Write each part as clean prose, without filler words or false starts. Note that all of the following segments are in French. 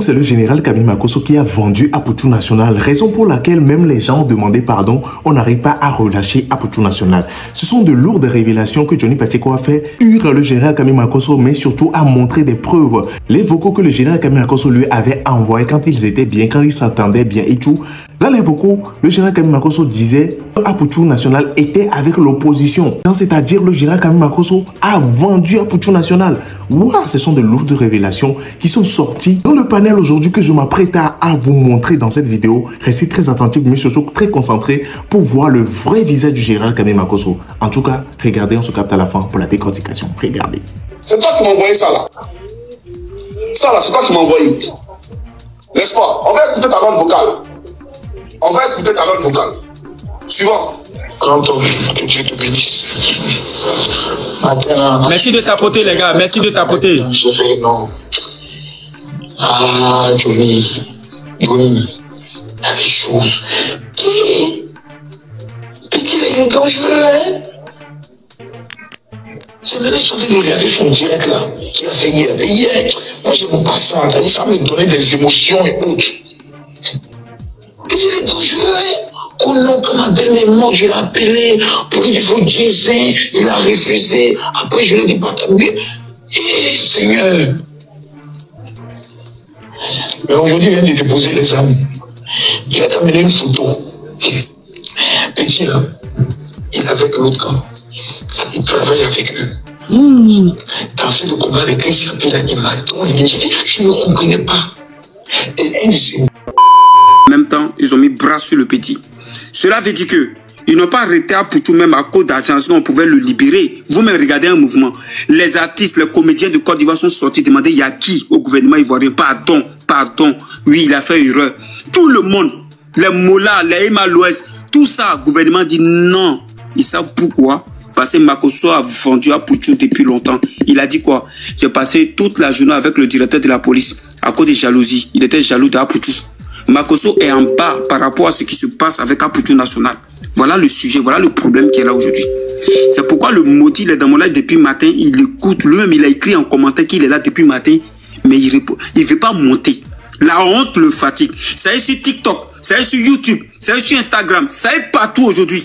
C'est le général Kami Makosso qui a vendu Aputu National, raison pour laquelle même les gens ont demandé pardon, on n'arrive pas à relâcher Aputu National. Ce sont de lourdes révélations que Johnny Pacheco a fait, hurle le général Kami Makosso, mais surtout a montré des preuves. Les vocaux que le général Kami Makosso lui avait envoyés quand ils étaient bien, quand ils s'entendaient bien et tout. Là, les vocaux, le général Kami Makosso disait Aputu National était avec l'opposition. C'est-à-dire le général Kami Makosso a vendu Aputu National. Wow, ce sont de lourdes révélations qui sont sorties dans le panel aujourd'hui que je m'apprête à vous montrer dans cette vidéo. Restez très attentifs, mais surtout très concentrés pour voir le vrai visage du général Kami Makosso. En tout cas, regardez, on se capte à la fin pour la décortication. Regardez. C'est toi qui m'as envoyé ça là. Ça là, c'est toi qui m'as envoyé. N'est-ce pas? On va écouter ta note vocale. On va écouter ta note vocale. Suivant. Grand homme, que Dieu te bénisse. Merci de tapoter, les gars. Merci de tapoter. Je fais non. Ah, Johnny. Johnny. Il y a des choses qui... Petit, il est dangereux, hein. C'est même sur de regarder son direct là, qu'il a fait hier. Mais hier, moi j'aime pas ça. Ça me donnait des émotions et autres. Petit, il est dangereux, hein. Oh non, quand ma belle est morte, je l'ai appelé pour qu'il faut diser, il a refusé. Après, je lui ai dit, pas t'amener. Eh, Seigneur. Mais aujourd'hui, il vient de déposer les âmes. Il va t'amener une photo. Petit, là, il est avec l'autre camp. Il travaille avec eux. T'as fait le combat avec lui, il s'appelle Animaton. Il dit, je ne comprenais pas. Et En même temps, ils ont mis bras sur le petit. Cela veut dire que ils n'ont pas arrêté Aputu même à cause d'argent, sinon on pouvait le libérer. Vous-même regardez un mouvement. Les artistes, les comédiens de Côte d'Ivoire sont sortis demander il y a qui au gouvernement ivoirien. Pardon, pardon. Oui, il a fait erreur. Tout le monde, les Mola, les Emaloès, tout ça, le gouvernement dit non. Ils savent pourquoi. Parce que Makosso a vendu Aputu depuis longtemps. Il a dit quoi? J'ai passé toute la journée avec le directeur de la police à cause de jalousie. Il était jaloux d'Aputu. Makosso est en bas par rapport à ce qui se passe avec Aputu National. Voilà le sujet, voilà le problème qui est là aujourd'hui. C'est pourquoi le maudit, il est dans mon live depuis matin, il écoute, lui-même il a écrit en commentaire qu'il est là depuis matin, mais il ne veut pas monter. La honte le fatigue. Ça est sur TikTok, ça est sur YouTube, ça est sur Instagram, ça est partout aujourd'hui.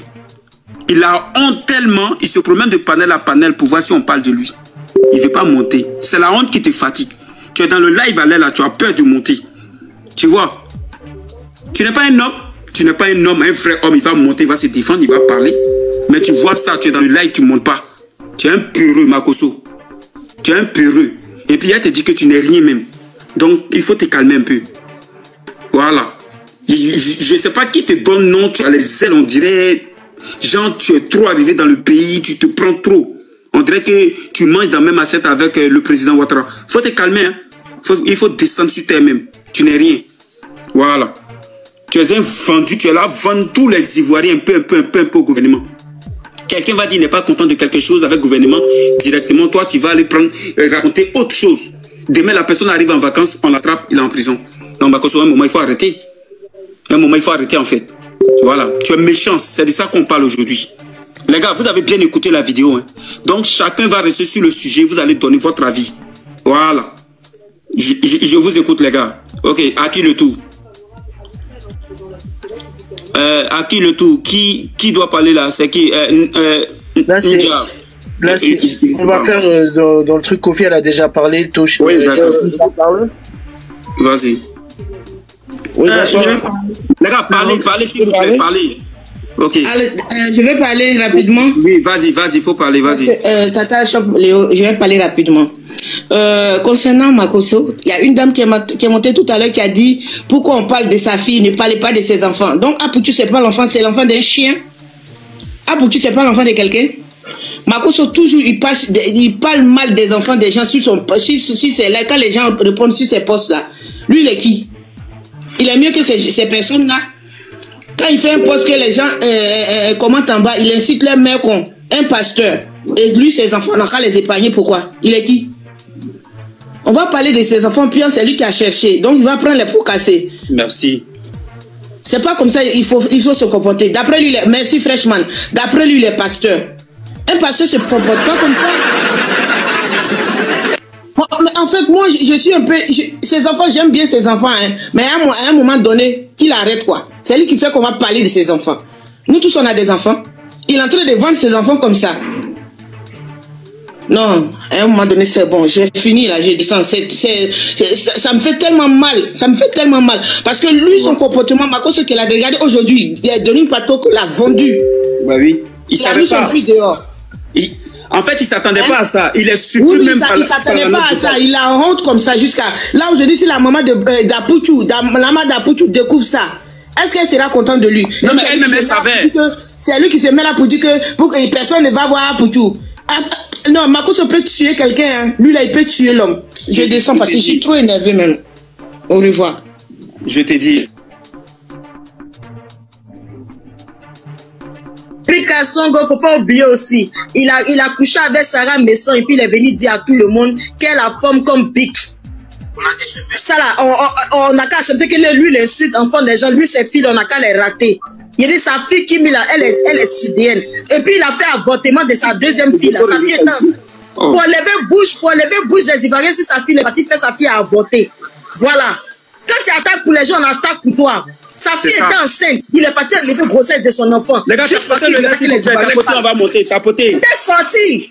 Il a honte tellement, il se promène de panel à panel pour voir si on parle de lui. Il ne veut pas monter. C'est la honte qui te fatigue. Tu es dans le live à l'air là, tu as peur de monter. Tu vois? Tu n'es pas un homme, tu n'es pas un homme, un vrai homme, il va monter, il va se défendre, il va parler. Mais tu vois ça, tu es dans le live, tu ne montes pas. Tu es un peureux, Makosso. Tu es un peureux. Et puis, elle te dit que tu n'es rien même. Donc, il faut te calmer un peu. Voilà. Je ne sais pas qui te donne nom, tu as les ailes, on dirait, genre, tu es trop arrivé dans le pays, tu te prends trop. On dirait que tu manges dans la même assiette avec le président Ouattara. Il faut te calmer, hein. Il faut descendre sur terre même. Tu n'es rien. Voilà. Tu es un vendu, tu es là, vendre tous les Ivoiriens un peu au gouvernement. Quelqu'un va dire qu'il n'est pas content de quelque chose avec le gouvernement, directement, toi, tu vas aller prendre, raconter autre chose. Demain, la personne arrive en vacances, on l'attrape, il est en prison. Donc, Makosso, un moment, il faut arrêter. Un moment, il faut arrêter, en fait. Voilà, tu es méchant, c'est de ça qu'on parle aujourd'hui. Les gars, vous avez bien écouté la vidéo. Hein. Donc, chacun va rester sur le sujet, vous allez donner votre avis. Voilà. Je vous écoute, les gars. Ok, à qui le tour? À qui le tour? Qui doit parler là? C'est qui? Là, on va faire dans le truc Kofi, elle a déjà parlé. Touche. Oui, d'accord. Vas-y. Oui, les gars, parlez s'il vous plaît, parlez. Ok. Allez, je vais parler rapidement. Oui, vas-y, il faut parler, vas-y. Tata Shop Léo, je vais parler rapidement. Concernant Makosso, il y a une dame qui est montée tout à l'heure qui a dit pourquoi on parle de sa fille, ne parlez pas de ses enfants. Donc Aputu, c'est pas l'enfant, c'est l'enfant d'un chien. Aputu, c'est pas l'enfant de quelqu'un. Makosso, toujours, il parle mal des enfants des gens sur c'est là, quand les gens répondent sur ces postes-là. Lui, il est qui? Il est mieux que ces personnes-là. Quand il fait un poste que les gens commentent en bas, il incite leur mère comme un pasteur. Et lui, ses enfants, on n'a qu'à les épargner. Pourquoi? Il est qui? On va parler de ses enfants, puis c'est lui qui a cherché. Donc, il va prendre les pots cassés. Merci. C'est pas comme ça, il faut se comporter. D'après lui, merci Freshman. D'après lui, les pasteurs. Un pasteur se comporte pas comme ça. en fait, moi, je suis un peu... ces enfants, j'aime bien ces enfants, hein, mais à un moment donné, qu'il arrête, quoi. C'est lui qui fait qu'on va parler de ses enfants. Nous tous, on a des enfants. Il est en train de vendre ses enfants comme ça. Non, à un moment donné, c'est bon. J'ai fini, là, j'ai descendu. Ça me fait tellement mal. Ça me fait tellement mal. Parce que lui, son comportement, Marco, ce qu'il a regardé aujourd'hui, il a donné une plateau qu'il a vendu. Bah oui. Il a mis son puits dehors. En fait, il ne s'attendait pas à ça. Il est surpris même pas. Il ne s'attendait pas à ça. Il a honte comme ça jusqu'à... Là, aujourd'hui, si la maman d'Apouchou, la maman d'Apouchou découvre ça, est-ce qu'elle sera contente de lui? Non, mais elle-même, elle savait. C'est lui qui se met là pour dire que personne ne va voir Apouchou. Non, Marcos peut tuer quelqu'un. Hein. Lui, là, il peut tuer l'homme. Je descends parce que je suis trop énervé même. Au revoir. Je t'ai dit. Songo, faut pas oublier aussi. Il a couché avec Sarah Messon et puis il est venu dire à tout le monde qu'elle a forme comme Bic. Ça là, on n'a qu'à accepter que lui l'insulte enfant des gens. Lui, ses filles, on n'a qu'à les rater. Il dit sa fille Kimi là, elle est CDN. Et puis il a fait avortement de sa deuxième fille là. Sa fille est enceinte. Pour enlever bouche des Ivoiriens, si sa fille est partie faire sa fille à avorter. Voilà. Quand tu attaques pour les gens, on attaque pour toi. Sa fille était enceinte. Il est parti enlever la grossesse de son enfant. Les gars, juste parce que tapoter, on va monter, tapoter. Il était sorti.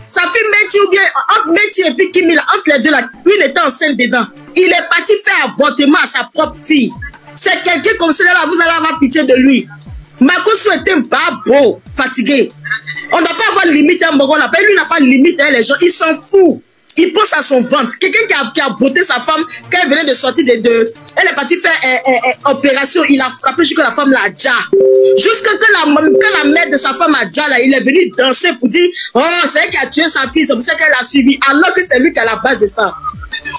Sa fille Métis ou bien entre Métis et puis Kimi, entre les deux là, lui il était enceinte dedans. Il est parti faire avortement à sa propre fille. C'est quelqu'un comme cela là, vous allez avoir pitié de lui. Makoso était un babo, fatigué. On n'a pas avoir limite à un moment là. Lui n'a pas de limite à les gens, il s'en fout. Il pense à son ventre. Quelqu'un qui a botté sa femme quand elle venait de sortir de deux. Elle est partie faire opération. Il a frappé jusqu'à la femme l'a déjà. Jusqu'à quand la mère de sa femme a déjà là, il est venu danser pour dire oh, c'est elle qui a tué sa fille, c'est pour ça qu'elle a suivi. Alors que c'est lui qui est à la base de ça.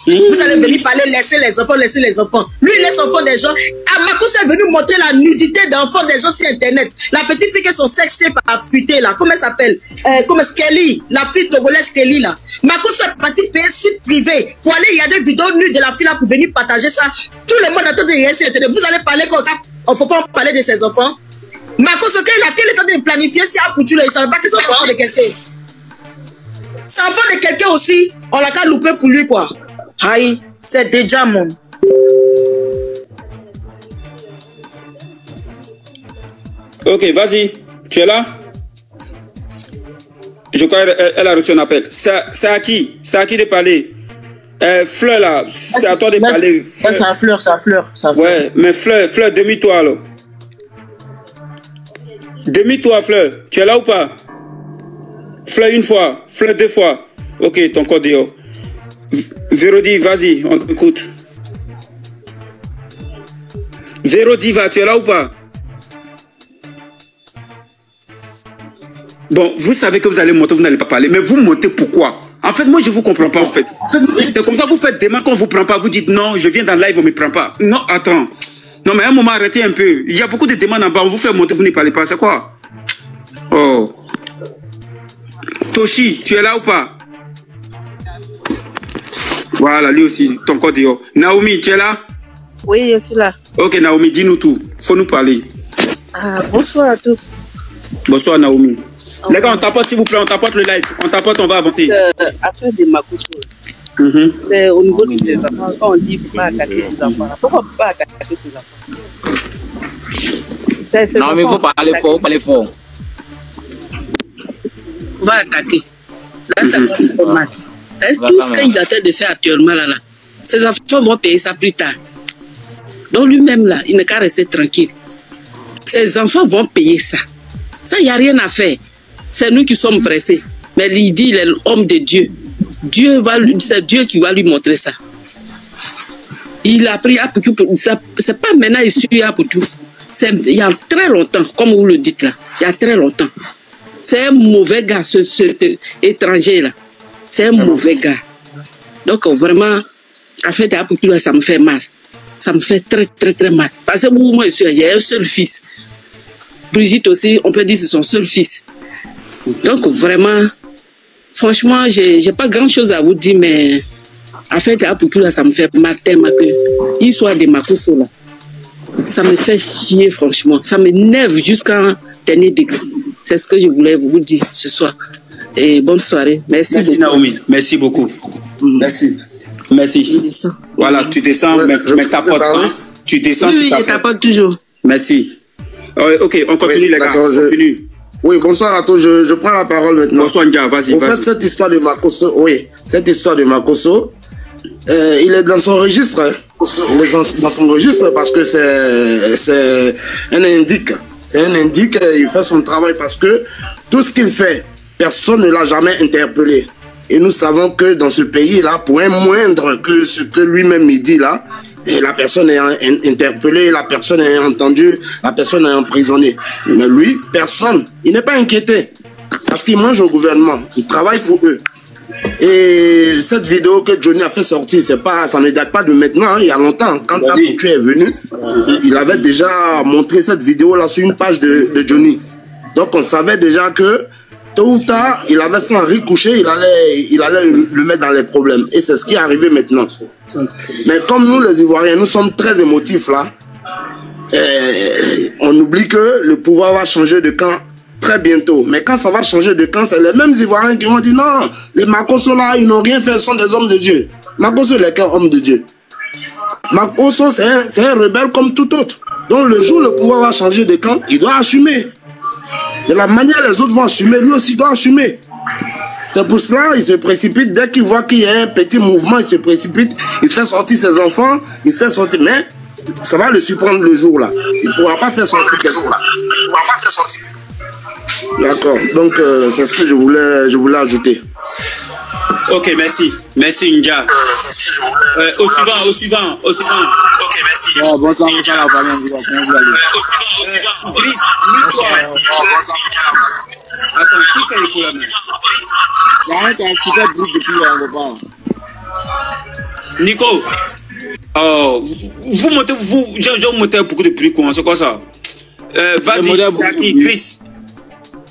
Vous allez venir parler, laisser les enfants. Lui, il laisse enfants des gens. Amakoso est venu montrer la nudité d'enfants des gens sur Internet. La petite fille qui son sexe tape a fuité là. Comment elle s'appelle? Kelly, la fille togolaise Kelly là. Makoso est parti payer site privé pour aller, il y a des vidéos nues de la fille là pour venir partager ça. Tout le monde attend de regarder sur Internet. Vous allez parler quand on ne faut pas parler de ses enfants. Makoso, quel est le temps de planifier si Apouchou là, il ne savait pas que c'est enfant de quelqu'un. C'est enfant de quelqu'un aussi. On l'a qu'à louper pour lui quoi. Aïe, c'est déjà mon. Ok, vas-y. Tu es là? Je crois qu'elle a reçu un appel. C'est à qui? C'est à qui de parler? Fleur là, c'est à toi de parler. Ça, c'est à Fleur. Ouais, mais Fleur, demi-toi alors. Demi-toi, Fleur. Tu es là ou pas? Fleur une fois, Fleur deux fois. Ok, ton code dehors. Vérodi, vas-y, on t'écoute. Vérodi, tu es là ou pas? Bon, vous savez que vous allez monter, vous n'allez pas parler, mais vous montez pourquoi? En fait, moi, je ne vous comprends pas, en fait. C'est comme ça, vous faites des mains quand on ne vous prend pas. Vous dites, non, je viens dans le live, on ne me prend pas. Non, attends. Non, mais à un moment, arrêtez un peu. Il y a beaucoup de demandes en bas, on vous fait monter, vous ne parlez pas. C'est quoi? Oh. Toshi, tu es là ou pas? Voilà, lui aussi, ton code dehors. Naomi, tu es là? Oui, je suis là. Ok, Naomi, dis-nous tout. Faut nous parler. Bonsoir à tous. Bonsoir, Naomi. Les gars, on tapote, s'il vous plaît, on tapote le live. On tapote, on va avancer. Affaire de Makoso. C'est au niveau des enfants. Quand on dit qu'il ne faut pas attaquer ses enfants. Pourquoi on ne peut pas attaquer ses enfants? Non, mais il faut parler fort. On va attaquer. Là, ça va être mal. Tout ce qu'il est en train de faire actuellement là, ses enfants vont payer ça plus tard. Donc lui-même là, il n'a qu'à rester tranquille. Ses enfants vont payer ça. Ça, il n'y a rien à faire. C'est nous qui sommes pressés. Mais il dit, il est l'homme de Dieu. C'est Dieu qui va lui montrer ça. Il a pris Apouchou. C'est pas maintenant il suit Apouchou. Il y a très longtemps, comme vous le dites là. Il y a très longtemps. C'est un mauvais gars, cet étranger là. C'est un mauvais gars. Donc vraiment, en fait, Apouchou là, ça me fait mal. Ça me fait très, très, très mal. Parce que moi, j'ai un seul fils. Brigitte aussi, on peut dire que c'est son seul fils. Donc vraiment, franchement, j'ai pas grand chose à vous dire, mais en fait, Apouchou là, ça me fait mal tellement que l'histoire de Makoso là, ça me fait chier franchement. Ça m'énerve jusqu'à un dernier degré. C'est ce que je voulais vous dire ce soir. Et bonne soirée. Merci beaucoup. Naomi. Merci beaucoup. Merci. Merci. Voilà, tu descends, mais tapote pas. Tu descends, oui, je tapote toujours. Merci. Ok, on continue, les gars. On continue. Oui, bonsoir à tous. Je prends la parole maintenant. Bonsoir, Ndia, vas-y. En fait, cette histoire de Makosso, il est dans son registre. Hein. Il est dans son registre parce que c'est un indique. C'est un indique, il fait son travail parce que tout ce qu'il fait, personne ne l'a jamais interpellé. Et nous savons que dans ce pays-là, pour un moindre que ce que lui-même il dit là, et la personne est interpellée, la personne est entendue, la personne est emprisonnée. Mais lui, personne, il n'est pas inquiété. Parce qu'il mange au gouvernement, il travaille pour eux. Et cette vidéo que Johnny a fait sortir, ça ne date pas de maintenant, hein, il y a longtemps. Quand Apoutu est venu, il avait déjà montré cette vidéo-là sur une page de Johnny. Donc on savait déjà que tôt ou tard, il avait son riz couché, il allait le mettre dans les problèmes. Et c'est ce qui est arrivé maintenant. Mais comme nous les Ivoiriens, nous sommes très émotifs là, on oublie que le pouvoir va changer de camp très bientôt. Mais quand ça va changer de camp, c'est les mêmes Ivoiriens qui vont dire non, les Makosso là, ils n'ont rien fait, ce sont des hommes de Dieu. Makosso, il est quel homme de Dieu? Makosso, c'est un rebelle comme tout autre. Donc le jour où le pouvoir va changer de camp, il doit assumer. De la manière les autres vont assumer, lui aussi doit assumer. C'est pour cela il se précipite, dès qu'il voit qu'il y a un petit mouvement, il se précipite, il fait sortir ses enfants, il fait sortir, mais ça va le surprendre le jour là. Il ne pourra pas faire sortir quelque chose là. Il ne pourra pas faire sortir. D'accord, donc c'est ce que je voulais ajouter. Ok, merci. Merci, Ndia. Au suivant. Ok, merci. Bonsoir, la famille. Attends, qui fait le problème? Il y a un qui a un super bruit depuis Nico, vous montez beaucoup de bruit, c'est quoi ça? Vas-y, Zaki, Chris.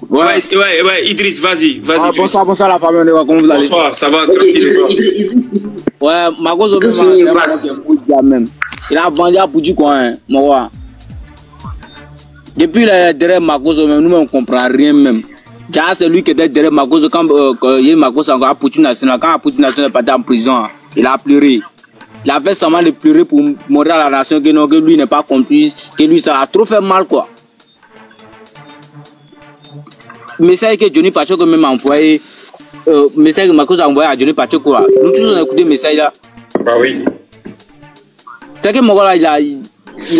Ouais, Idriss, vas-y. Bonsoir la famille, comment vous allez? Bonsoir, ça va. Ouais, Makosso même. Il a vendu à Poutu quoi, hein, moi. Depuis derrière Makosso, nous on comprend rien même. C'est lui qui était derrière Makosso quand il y a Makosso encore à Poutu National. Quand Poutu National est parti en prison, il a pleuré. Il a fait seulement de pleurer pour montrer à la nation que non, que lui n'est pas complice, que lui ça a trop fait mal quoi. Message que Johnny Pacheco même envoyé, message que Makosso a envoyé à Johnny Pacheco là. Nous tous on a écouté le message là. Bah oui. C'est que mon gars là, il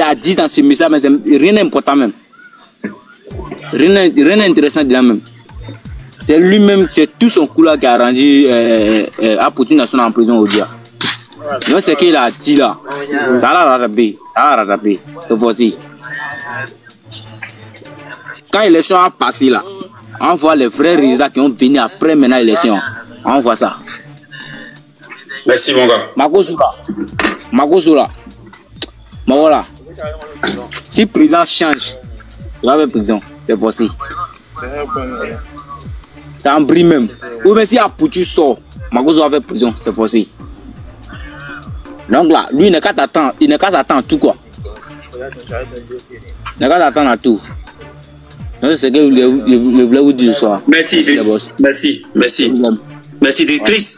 a dit dans ce message, mais rien d'important même. Rien d'intéressant de là même. C'est lui-même, c'est tout son coup là qui a rendu à Poutu National en prison aujourd'hui. Donc c'est qu'il a dit là. Ça a rattrapé. C'est voici. Quand l'élection a passé là, on voit les vrais résultats qui ont venu après maintenant l'élection. On voit ça. Merci mon gars. Makosso là. Mais voilà. Si le président change, il va faire prison. C'est possible. C'est un bris même. Ou même si Apoutu sort, Makosso va faire prison. C'est possible. Donc là, lui, il n'est qu'à t'attendre tout quoi. Il n'est qu'à t'attendre à tout. C'est ce que je voulais vous dire ce soir. Merci, Chris.